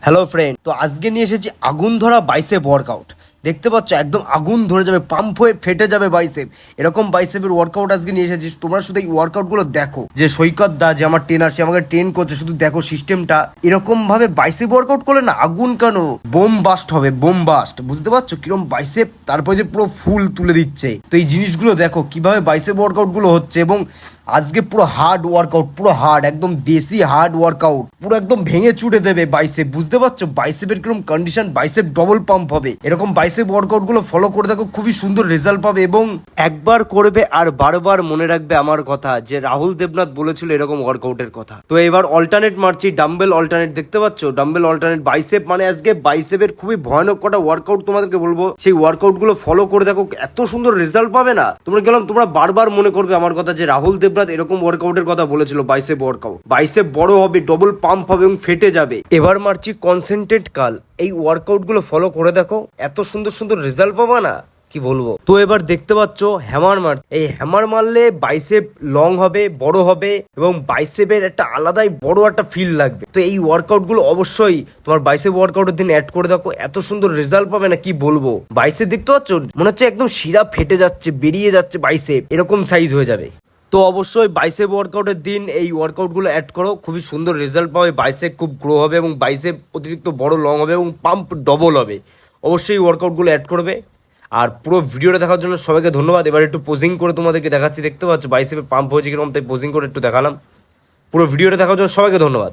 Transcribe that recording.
Hello friend, তো আজকে নিয়ে এসেছি আগুন ধরা বাইসেপ ওয়ার্কআউট। দেখতে পাচ্ছ একদম আগুন ধরে যাবে, পাম্প হয়ে ফেটে যাবে বাইসেপ। এরকম বাইসেপের ওয়ার্কআউট আজকে নিয়ে এসেছি। তোমরা শুধু এই ওয়ার্কআউটগুলো দেখো, যে সৈকত দা যে আমার ট্রেনার, সে আমাকে ট্রেন করছে, শুধু দেখো সিস্টেমটা। এরকম ভাবে বাইসেপ ওয়ার্কআউট করলে না আগুন কেন বোম বাস্ট হবে, বোম বাস্ট। বুঝতে পারছো কিরকম বাইসেপ, তারপরে যে পুরো ফুল তুলে দিচ্ছে। তো এই জিনিসগুলো দেখো কিভাবে বাইসেপ ওয়ার্কআউট গুলো হচ্ছে, এবং আজকে পুরো হার্ড ওয়ার্কআউট, পুরো হার্ড, একদম দেশি হার্ড ওয়ার্কআউট, পুরো একদম ভেঙে চুটে দেবে বাইসেপ। বুঝতে পারছো বাইসেপের কিরকম কন্ডিশন, বাইসেপ ডবল পাম্প হবে। এরকম বাইসেপ ওয়ার্কআউট গুলো ফলো করে দেখো, খুবই সুন্দর রেজাল্ট পাবে। এবং একবার করবে আর বারবার মনে রাখবে আমার কথা, যে রাহুল দেবনাথ বলেছিল এরকম ওয়ার্কআউটের কথা। তো এবার অল্টারনেট মারছি, ডাম্বেল অল্টারনেট। দেখতে পাচ্ছ ডাম্বেল অল্টারনেট বাইসেপ, মানে আজকে বাইসেপের খুবই ভয়ানক কটা ওয়ার্কআউট তোমাদেরকে বলবো। সেই ওয়ার্কআউট গুলো ফলো করে দেখো, এত সুন্দর রেজাল্ট পাবে না তোমরা বারবার মনে করবে আমার কথা, যে রাহুল দেবনাথ এরকম ওয়ার্কআউটের কথা বলেছিল। বাইসেপ ওয়ার্কআউট, বাইসেপ বড় হবে, ডবল পাম্প হবে এবং ফেটে যাবে। এবার মারছি কনসেন্ট্রেট কাল। এই ওয়ার্কআউট গুলো ফলো করে দেখো, এত সুন্দর সুন্দর রেজাল্ট পাবা না কি বলবো। তো এবার দেখতে পাচ্ছ হ্যামার মার। এই হ্যামার মারলে বাইসেপ লং হবে, বড় হবে, এবং বাইসেপের একটা আলাদাই বড় একটা ফিল লাগবে। তো এই ওয়ার্কআউট গুলো অবশ্যই তোমার বাইসেপ ওয়ার্কআউটের দিন অ্যাড করে দেখো, এত সুন্দর রেজাল্ট পাবে না কি বলবো। বাইসেপ দেখতে পাচ্ছ, মনে হচ্ছে একদম শিরা ফেটে যাচ্ছে, বেরিয়ে যাচ্ছে বাইসেপ, এরকম সাইজ হয়ে যাবে। তো অবশ্যই বাইসেপ ওয়ার্কআউটের দিন এই ওয়ার্কআউটগুলো অ্যাড করো, খুবই সুন্দর রেজাল্ট পাবে। বাইসেপ খুব গ্রো হবে এবং বাইসেপ অতিরিক্ত বড় লং হবে এবং পাম্প ডবল হবে। অবশ্যই ওয়ার্কআউটগুলো অ্যাড করবে। আর পুরো ভিডিওটা দেখার জন্য সবাইকে ধন্যবাদ। এবার একটু পোজিং করে তোমাদেরকে দেখাচ্ছি। দেখতে পাচ্ছ বাইসেপে পাম্প হয়েছে কিরকম, তাই পোজিং করে একটু দেখালাম। পুরো ভিডিওটা দেখার জন্য সবাইকে ধন্যবাদ।